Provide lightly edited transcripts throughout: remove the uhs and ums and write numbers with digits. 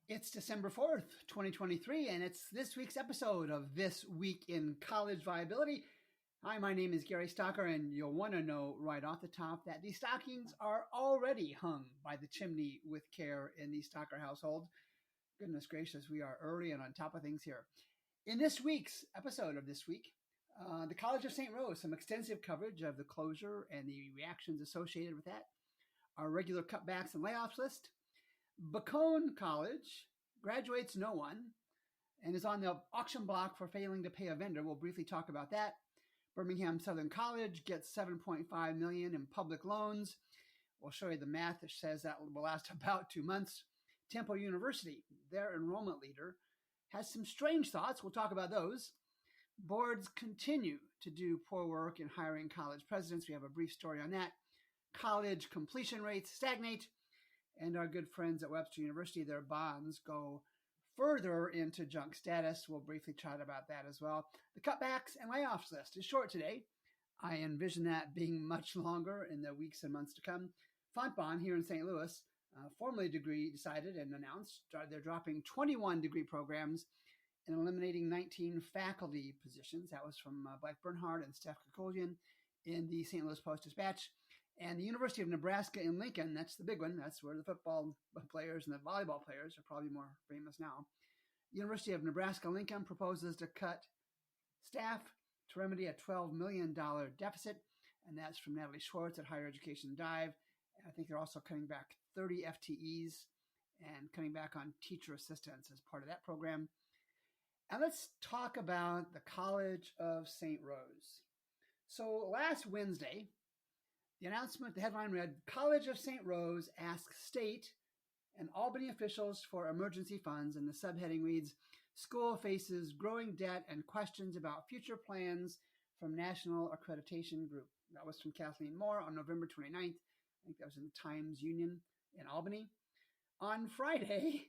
It's December 4th, 2023, and it's this week's episode of This Week in College Viability. Hi, my name is Gary Stocker, and you'll want to know right off the top that the stockings are already hung by the chimney with care in the Stocker household. Goodness gracious, we are early and on top of things here. In this week's episode of This Week, the College of St. Rose, some extensive coverage of the closure and the reactions associated with that, our regular cutbacks and layoffs list. Bacone College graduates no one and is on the auction block for failing to pay a vendor. We'll briefly talk about that. Birmingham Southern College gets $7.5 million in public loans. We'll show you the math that says that will last about 2 months. Temple University, their enrollment leader, has some strange thoughts. We'll talk about those. Boards continue to do poor work in hiring college presidents. We have a brief story on that. College completion rates stagnate. And our good friends at Webster University, their bonds go further into junk status. We'll briefly chat about that as well. The cutbacks and layoffs list is short today. I envision that being much longer in the weeks and months to come. Fontbonne here in St. Louis, formally decided and announced they're dropping 21 degree programs and eliminating 19 faculty positions. That was from Blake Bernhard and Steph Kekolian in the St. Louis Post-Dispatch. And the University of Nebraska in Lincoln, that's the big one. That's where the football players and the volleyball players are probably more famous now. University of Nebraska-Lincoln proposes to cut staff to remedy a $12 million deficit. And that's from Natalie Schwartz at Higher Education Dive. I think they're also cutting back 30 FTEs and cutting back on teacher assistants as part of that program. And let's talk about the College of St. Rose. So last Wednesday, the announcement, the headline read, College of St. Rose asks state and Albany officials for emergency funds, and the subheading reads, School faces growing debt and questions about future plans from National Accreditation Group. That was from Kathleen Moore on November 29th. I think that was in the Times Union in Albany. On Friday,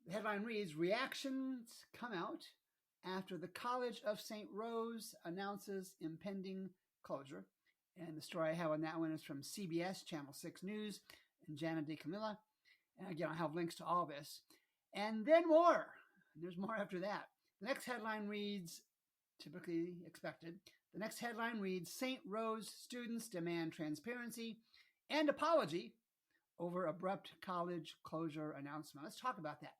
the headline reads, Reactions come out after the College of St. Rose announces impending closure. And the story I have on that one is from CBS, Channel 6 News, and Jana DeCamilla. And again, I'll have links to all this. And then more. And there's more after that. The next headline reads, typically expected, the next headline reads, St. Rose students demand transparency and apology over abrupt college closure announcement. Let's talk about that.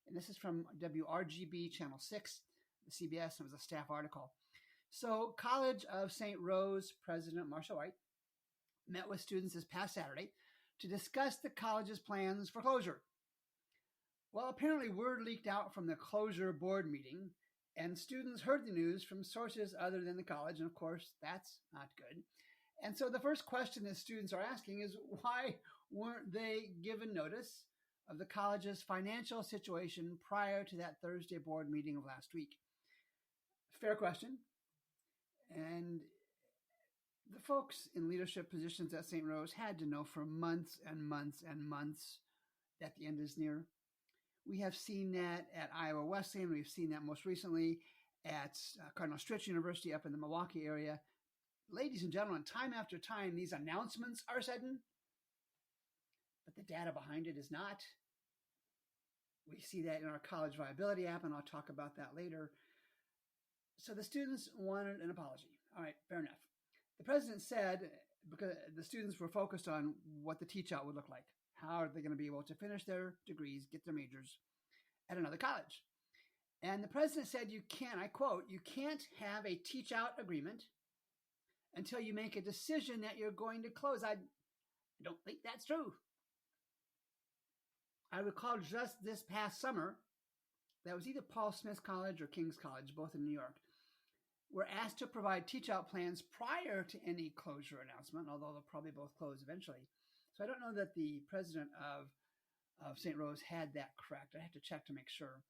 And this is from WRGB Channel 6, the CBS, and it was a staff article. So College of St. Rose President Marcia White met with students this past Saturday to discuss the college's plans for closure. Well, apparently word leaked out from the closure board meeting, and students heard the news from sources other than the college, and of course, that's not good. And so the first question that students are asking is, why weren't they given notice of the college's financial situation prior to that Thursday board meeting of last week? Fair question. And the folks in leadership positions at St. Rose had to know for months and months and months that the end is near. We have seen that at Iowa Wesleyan. We've seen that most recently at Cardinal Stritch University up in the Milwaukee area. Ladies and gentlemen, time after time, these announcements are sudden, but the data behind it is not. We see that in our College Viability app, and I'll talk about that later. So the students wanted an apology. All right, fair enough. The president said, because the students were focused on what the teach-out would look like. How are they going to be able to finish their degrees, get their majors at another college? And the president said, you can't, I quote, you can't have a teach-out agreement until you make a decision that you're going to close. I don't think that's true. I recall just this past summer, that was either Paul Smith College or King's College, both in New York, were asked to provide teach-out plans prior to any closure announcement, although they'll probably both close eventually. So I don't know that the president of St. Rose had that correct. I have to check to make sure.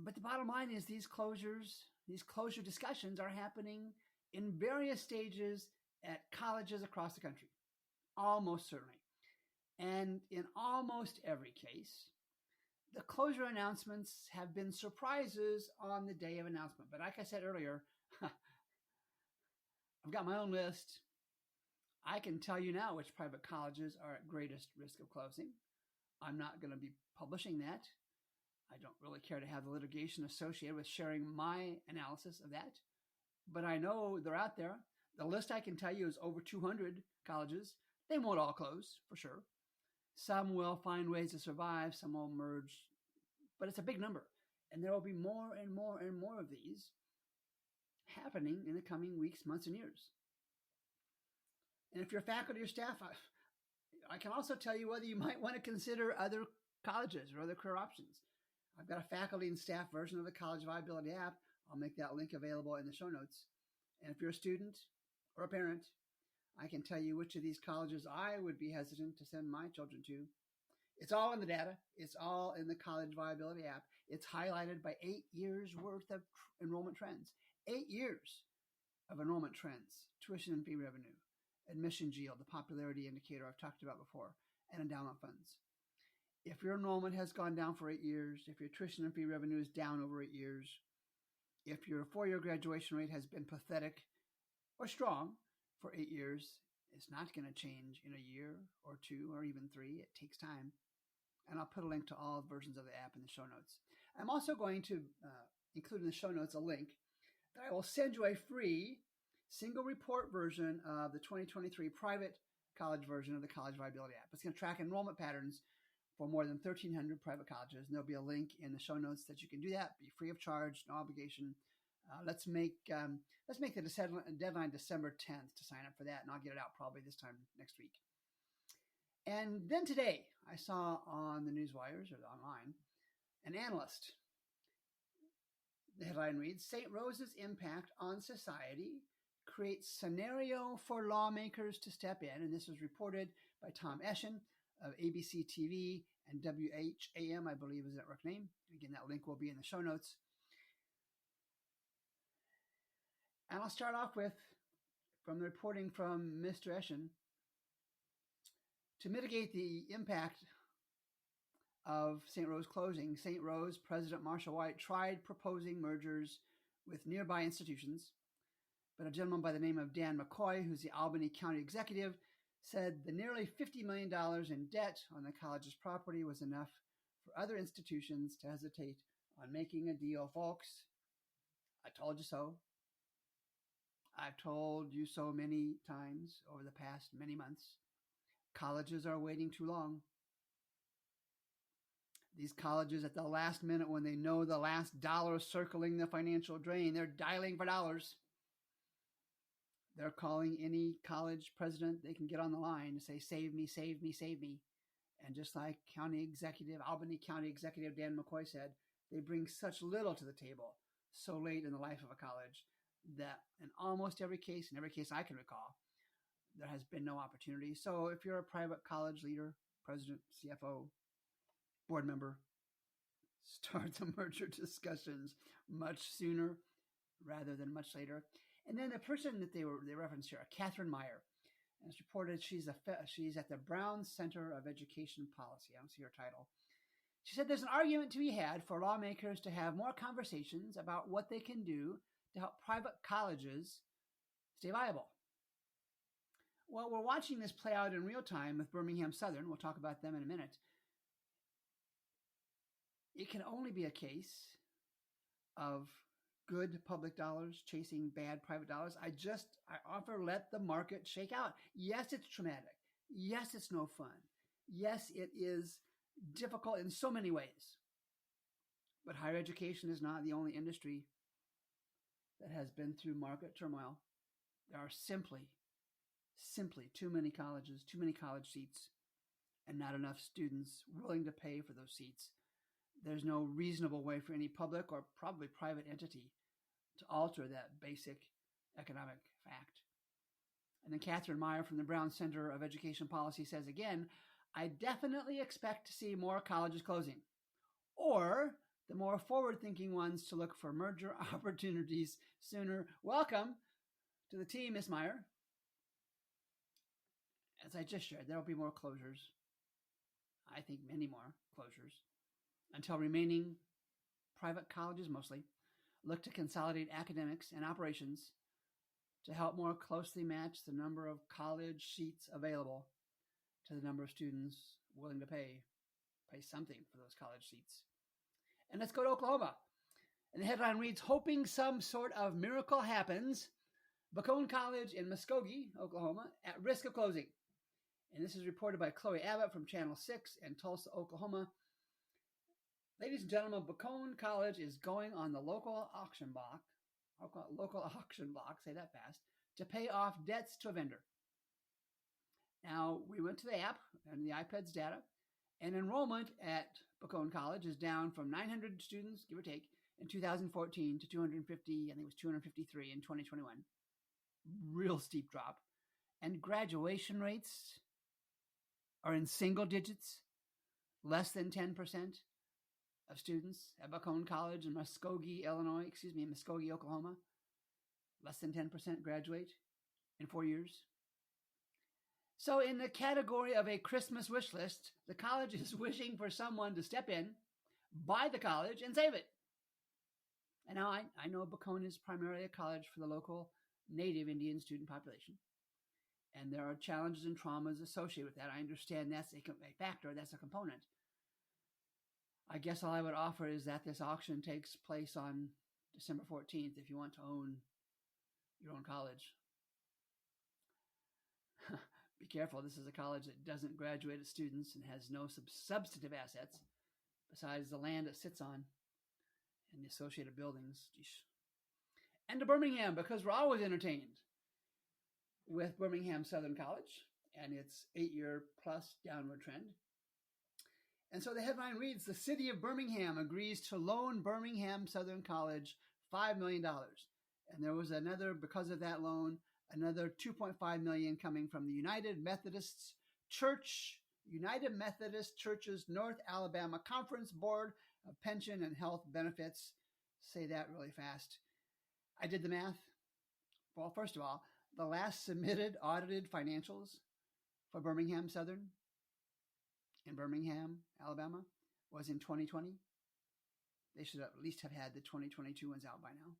But the bottom line is these closure discussions are happening in various stages at colleges across the country, almost certainly. And in almost every case, the closure announcements have been surprises on the day of announcement. But like I said earlier, I've got my own list. I can tell you now which private colleges are at greatest risk of closing. I'm not going to be publishing that. I don't really care to have the litigation associated with sharing my analysis of that. But I know they're out there. The list I can tell you is over 200 colleges. They won't all close, for sure. Some will find ways to survive. Some will merge. But it's a big number. And there will be more and more and more of these happening in the coming weeks, months, and years. And if you're faculty or staff, I can also tell you whether you might want to consider other colleges or other career options. I've got a faculty and staff version of the College Viability app. I'll make that link available in the show notes. And if you're a student or a parent, I can tell you which of these colleges I would be hesitant to send my children to. It's all in the data. It's all in the College Viability app. It's highlighted by 8 years worth of enrollment trends. 8 years of enrollment trends, tuition and fee revenue, admissions yield, the popularity indicator I've talked about before, and endowment funds. If your enrollment has gone down for 8 years, if your tuition and fee revenue is down over 8 years, if your 4-year graduation rate has been pathetic or strong for 8 years, it's not going to change in a year or 2 or even 3. It takes time. And I'll put a link to all versions of the app in the show notes. I'm also going to include in the show notes a link that I will send you a free single report version of the 2023 private college version of the College Viability app. It's going to track enrollment patterns for more than 1,300 private colleges. And there'll be a link in the show notes that you can do that. Be free of charge, no obligation. Let's make the deadline December 10th to sign up for that, and I'll get it out probably this time next week. And then today, I saw on the newswires or online an analyst. The headline reads, St. Rose's impact on society creates scenario for lawmakers to step in. And this was reported by Tom Eschen of ABC TV and WHAM, I believe is the network name. Again, that link will be in the show notes. And I'll start off with, from the reporting from Mr. Eschen, to mitigate the impact of St. Rose closing, St. Rose President Marshall White tried proposing mergers with nearby institutions, but a gentleman by the name of Dan McCoy, who's the Albany County executive, said the nearly $50 million in debt on the college's property was enough for other institutions to hesitate on making a deal. Folks, I told you so. I've told you so many times over the past many months. Colleges are waiting too long. These colleges at the last minute, when they know the last dollar circling the financial drain, they're dialing for dollars. They're calling any college president they can get on the line to say, save me, save me, save me. And just like Albany County Executive Dan McCoy said, they bring such little to the table so late in the life of a college that in almost every case I can recall, there has been no opportunity. So if you're a private college leader, president, CFO, board member, start the merger discussions much sooner rather than much later. And then the person that they referenced here, Catherine Meyer, and it's reported she's at the Brown Center of Education Policy. I don't see her title. She said there's an argument to be had for lawmakers to have more conversations about what they can do to help private colleges stay viable. Well, we're watching this play out in real time with Birmingham Southern. We'll talk about them in a minute. It can only be a case of good public dollars chasing bad private dollars. I offer let the market shake out. Yes, it's traumatic. Yes, it's no fun. Yes, it is difficult in so many ways. But higher education is not the only industry that has been through market turmoil. There are simply too many colleges, too many college seats, and not enough students willing to pay for those seats. There's no reasonable way for any public or probably private entity to alter that basic economic fact. And then Catherine Meyer from the Brown Center of Education Policy says again, I definitely expect to see more colleges closing, or the more forward-thinking ones to look for merger opportunities sooner. Welcome to the team, Ms. Meyer. As I just shared, there will be more closures. I think many more closures until remaining private colleges mostly look to consolidate academics and operations to help more closely match the number of college seats available to the number of students willing to pay pay something for those college seats. And let's go to Oklahoma. And the headline reads, hoping some sort of miracle happens, Bacone College in Muskogee, Oklahoma, at risk of closing. And this is reported by Chloe Abbott from Channel 6 in Tulsa, Oklahoma. Ladies and gentlemen, Bacone College is going on the local auction block, say that fast, to pay off debts to a vendor. Now, we went to the app and the iPad's data, and enrollment at Bacone College is down from 900 students, give or take, in 2014 to 250, I think it was 253 in 2021. Real steep drop. And graduation rates are in single digits, less than 10% of students at Bacone College in Muskogee, Oklahoma. Less than 10% graduate in 4 years. So in the category of a Christmas wish list, the college is wishing for someone to step in, buy the college, and save it. And now I know Bacone is primarily a college for the local native Indian student population. And there are challenges and traumas associated with that. I understand that's a factor, that's a component. I guess all I would offer is that this auction takes place on December 14th if you want to own your own college. Be careful, this is a college that doesn't graduate its students and has no substantive assets besides the land it sits on and the associated buildings. And to Birmingham, because we're always entertained with Birmingham Southern College and its 8-year plus downward trend. And so the headline reads, the city of Birmingham agrees to loan Birmingham Southern College $5 million. And there was another, because of that loan, another $2.5 million coming from the United Methodist Church's North Alabama Conference Board of Pension and Health Benefits. Say that really fast. I did the math. Well, first of all, the last submitted audited financials for Birmingham Southern in Birmingham, Alabama, was in 2020. They should at least have had the 2022 ones out by now.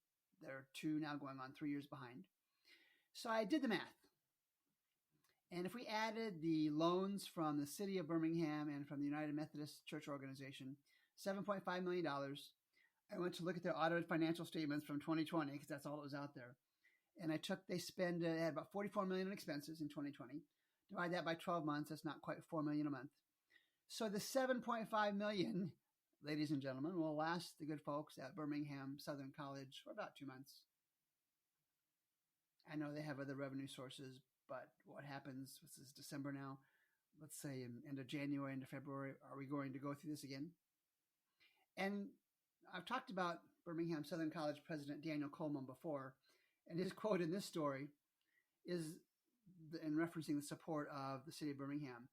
There are 2 now going on 3 years behind. So I did the math. And if we added the loans from the city of Birmingham and from the United Methodist Church Organization, $7.5 million, I went to look at their audited financial statements from 2020 because that's all that was out there. And they had about $44 million in expenses in 2020. Divide that by 12 months, that's not quite $4 million a month. So the $7.5 million, ladies and gentlemen, will last the good folks at Birmingham Southern College for about 2 months. I know they have other revenue sources, but what happens, this is December now, let's say in end of January, into February, are we going to go through this again? And I've talked about Birmingham Southern College President Daniel Coleman before, and his quote in this story is, in referencing the support of the city of Birmingham,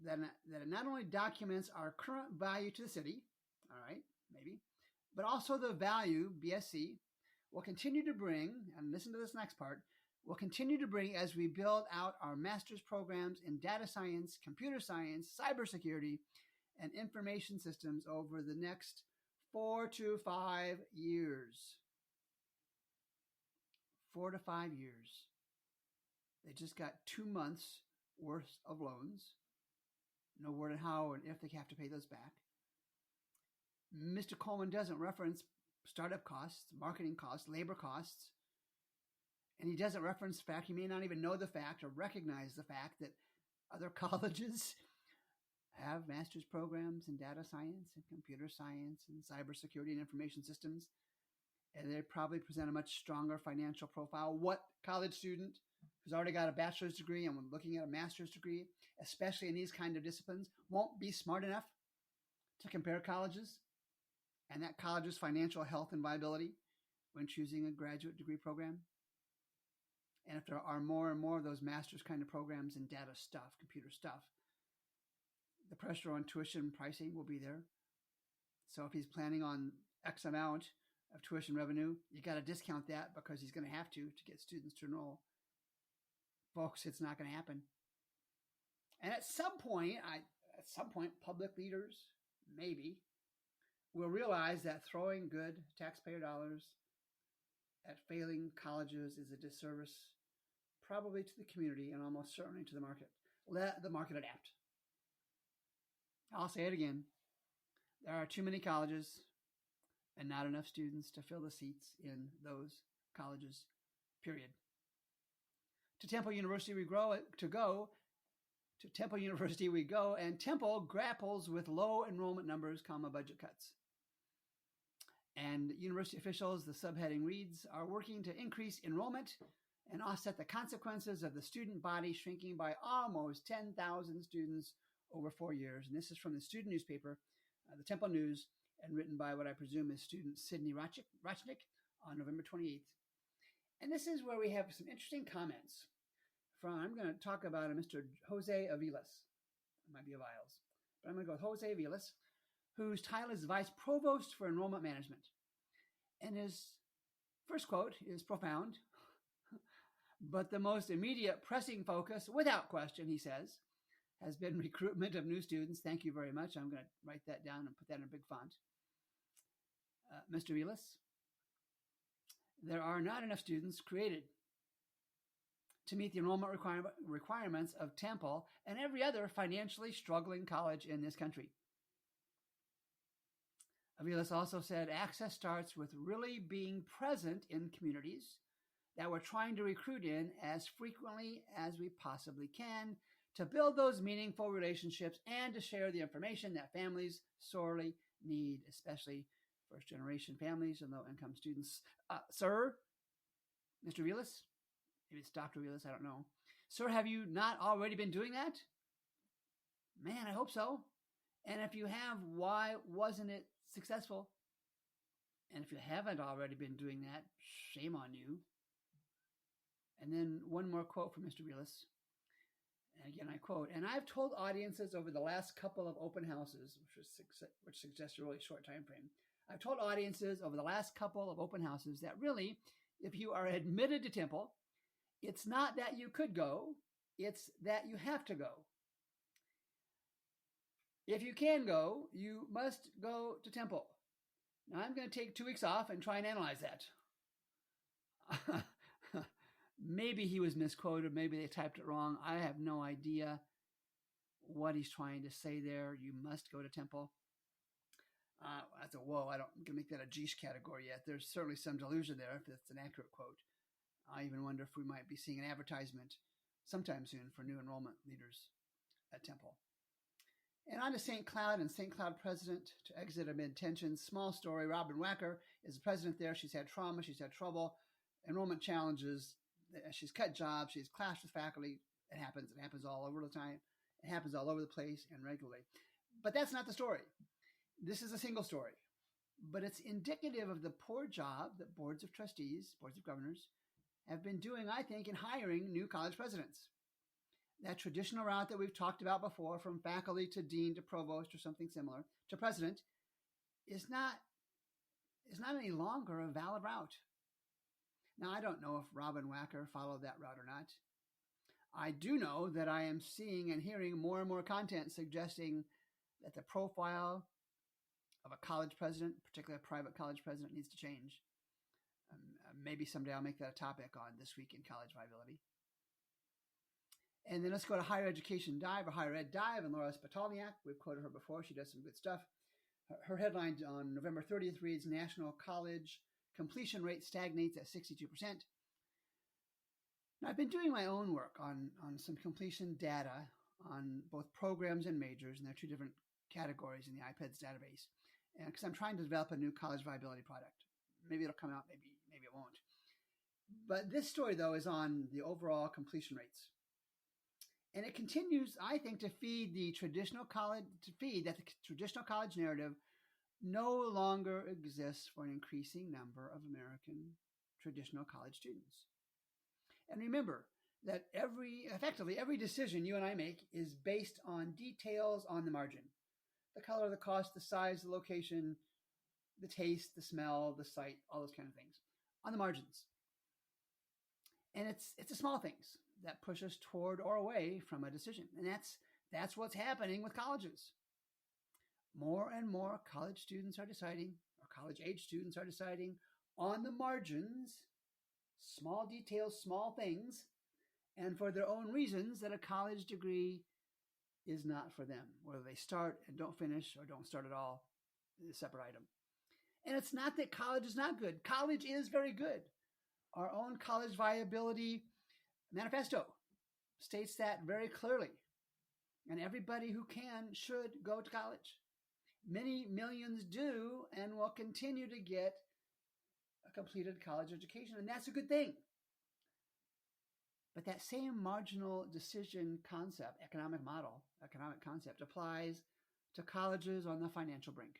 that it not only documents our current value to the city, all right, maybe, but also the value BSC will continue to bring, and listen to this next part, will continue to bring as we build out our master's programs in data science, computer science, cybersecurity, and information systems over the next 4 to 5 years. 4 to 5 years. They just got 2 months worth of loans. No word on how and if they have to pay those back. Mr. Coleman doesn't reference startup costs, marketing costs, labor costs. And he doesn't reference the fact, he may not even know the fact or recognize the fact that other colleges have master's programs in data science and computer science and cybersecurity and information systems. And they probably present a much stronger financial profile. What college student who's already got a bachelor's degree and looking at a master's degree, especially in these kind of disciplines, won't be smart enough to compare colleges and that college's financial health and viability when choosing a graduate degree program? And if there are more and more of those master's kind of programs in data stuff, computer stuff, the pressure on tuition pricing will be there. So if he's planning on X amount of tuition revenue, you got to discount that because he's going to have to get students to enroll. Folks, it's not going to happen. And at some point, public leaders, maybe, will realize that throwing good taxpayer dollars at failing colleges is a disservice, probably to the community and almost certainly to the market. Let the market adapt. I'll say it again. There are too many colleges and not enough students to fill the seats in those colleges, period. To Temple University we go, and Temple grapples with low enrollment numbers, budget cuts. And university officials, the subheading reads, are working to increase enrollment and offset the consequences of the student body shrinking by almost 10,000 students over 4 years. And this is from the student newspaper, the Temple News, and written by what I presume is student Sydney Rochnick on November 28th. And this is where we have some interesting comments from, I'm going to talk about a Mr. Jose Aviles. It might be Aviles, but I'm going to go with Jose Aviles, whose title is Vice Provost for Enrollment Management. And his first quote is profound, but the most immediate pressing focus, without question, he says, has been recruitment of new students. Thank you very much. I'm going to write that down and put that in a big font. Mr. Aviles, there are not enough students created to meet the enrollment requirements of Temple and every other financially struggling college in this country. Aviles also said access starts with really being present in communities that we're trying to recruit in as frequently as we possibly can to build those meaningful relationships and to share the information that families sorely need, especially first-generation families and low-income students. Sir, Mr. Aviles, maybe it's Dr. Aviles, I don't know. Sir, have you not already been doing that? Man, I hope so. And if you have, why wasn't it successful? And if you haven't already been doing that, shame on you. And then one more quote from Mr. Aviles. And again, I quote, and I've told audiences over the last couple of open houses, which suggests a really short time frame. I've told audiences over the last couple of open houses that really, if you are admitted to Temple, it's not that you could go, it's that you have to go. If you can go, you must go to Temple. Now, I'm going to take 2 weeks off and try and analyze that. Maybe he was misquoted. Maybe they typed it wrong. I have no idea what he's trying to say there. You must go to Temple. That's a whoa. I'm going to make that a geesh category yet. There's certainly some delusion there if it's an accurate quote. I even wonder if we might be seeing an advertisement sometime soon for new enrollment leaders at Temple. And on to St. Cloud and St. Cloud president to exit amid tensions. Small story. Robin Wacker is the president there. She's had trauma. She's had trouble, enrollment challenges. She's cut jobs. She's clashed with faculty. It happens. It happens all over the time. It happens all over the place and regularly. But that's not the story. This is a single story. But it's indicative of the poor job that boards of trustees, boards of governors, have been doing, I think, in hiring new college presidents. That traditional route that we've talked about before, from faculty to dean to provost or something similar to president, is not any longer a valid route. Now, I don't know if Robin Wacker followed that route or not. I do know that I am seeing and hearing more and more content suggesting that the profile of a college president, particularly a private college president, needs to change. Maybe someday I'll make that a topic on This Week in College Viability. And then let's go to Higher Education Dive, or Higher Ed Dive, and Laura Spatalniak. We've quoted her before. She does some good stuff. Her headline on November 30th reads, National College Completion Rate Stagnates at 62%. Now, I've been doing my own work on some completion data on both programs and majors, and there are two different categories in the IPEDS database. And because I'm trying to develop a new college viability product. Maybe it'll come out, maybe it won't. But this story, though, is on the overall completion rates. And it continues, I think, to feed the traditional college narrative no longer exists for an increasing number of American traditional college students. And remember that effectively every decision you and I make is based on details on the margin. The color, the cost, the size, the location, the taste, the smell, the sight, all those kind of things on the margins. And it's the small things that push us toward or away from a decision. And that's what's happening with colleges. More and more college students are deciding, or college-age students are deciding on the margins, small details, small things, and for their own reasons, that a college degree is not for them. Whether they start and don't finish or don't start at all is a separate item. And it's not that college is not good. College is very good. Our own College Viability Manifesto states that very clearly. And everybody who can should go to college. Many millions do and will continue to get a completed college education, and that's a good thing. But that same marginal decision concept, economic concept, applies to colleges on the financial brink.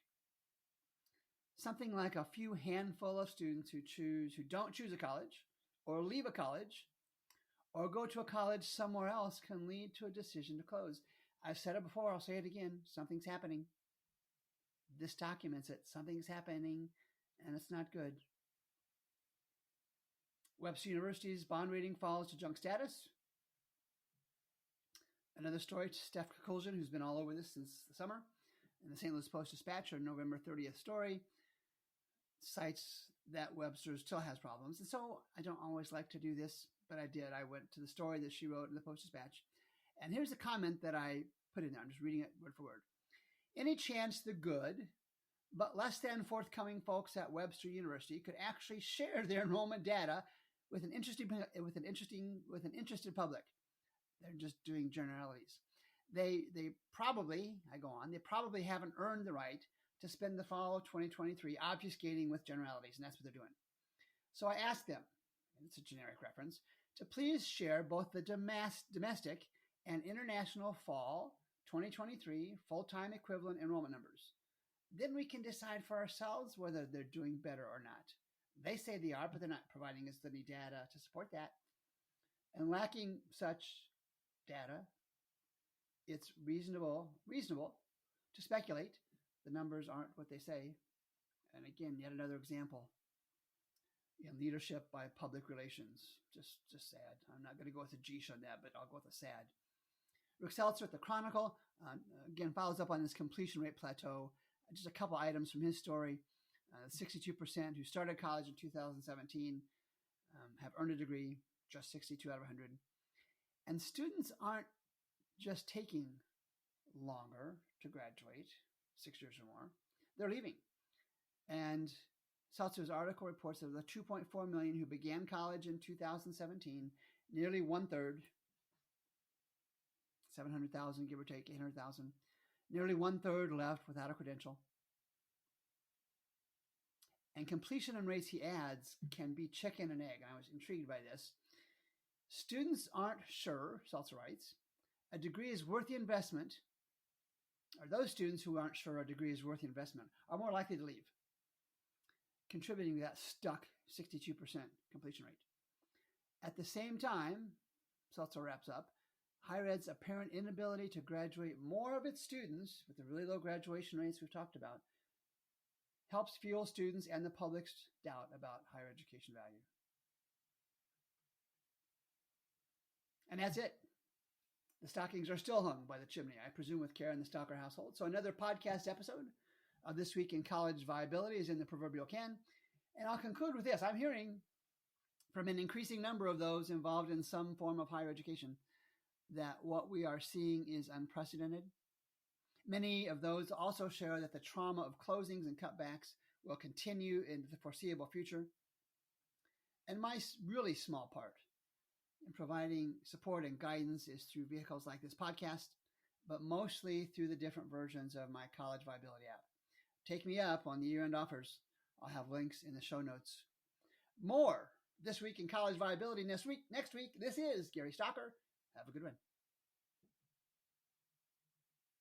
Something like a few handful of students who don't choose a college or leave a college or go to a college somewhere else can lead to a decision to close. I've said it before, I'll say it again, something's happening. This documents it. Something's happening, and it's not good. Webster University's bond rating falls to junk status. Another story, Steph Kuljan, who's been all over this since the summer, in the St. Louis Post-Dispatch, a November 30th story, cites that Webster still has problems. And so I don't always like to do this, but I did. I went to the story that she wrote in the Post-Dispatch. And here's a comment that I put in there. I'm just reading it word for word. Any chance the good, but less than forthcoming folks at Webster University could actually share their enrollment data with an interested public? They're just doing generalities. They probably haven't earned the right to spend the fall of 2023 obfuscating with generalities, and that's what they're doing. So I asked them, and it's a generic reference, to please share both the domestic and international fall 2023 full-time equivalent enrollment numbers. Then we can decide for ourselves whether they're doing better or not. They say they are, but they're not providing us any data to support that. And lacking such data, it's reasonable to speculate the numbers aren't what they say. And again, yet another example. Leadership by public relations. Just sad. I'm not going to go with a Geesh on that, but I'll go with a sad. Rick Seltzer at the Chronicle, again, follows up on this completion rate plateau. Just a couple items from his story. 62% who started college in 2017 have earned a degree, just 62 out of 100. And students aren't just taking longer to graduate, 6 years or more. They're leaving. And Seltzer's article reports that of the 2.4 million who began college in 2017, nearly one-third, 700,000, give or take 800,000, nearly one-third left without a credential. And completion and rates, he adds, can be chicken and egg. And I was intrigued by this. Students aren't sure, Seltzer writes, a degree is worth the investment, or those students who aren't sure a degree is worth the investment are more likely to leave, contributing to that stuck 62% completion rate. At the same time, Seltzer wraps up, higher ed's apparent inability to graduate more of its students with the really low graduation rates we've talked about helps fuel students and the public's doubt about higher education value. And that's it. The stockings are still hung by the chimney, I presume with care in the Stalker household. So another podcast episode of This Week in College Viability is in the proverbial can. And I'll conclude with this. I'm hearing from an increasing number of those involved in some form of higher education that what we are seeing is unprecedented. Many of those also share that the trauma of closings and cutbacks will continue into the foreseeable future. And my really small part in providing support and guidance is through vehicles like this podcast, but mostly through the different versions of my College Viability app. Take me up on the year-end offers. I'll have links in the show notes. More This Week in College Viability next week. This is Gary Stocker. Have a good one.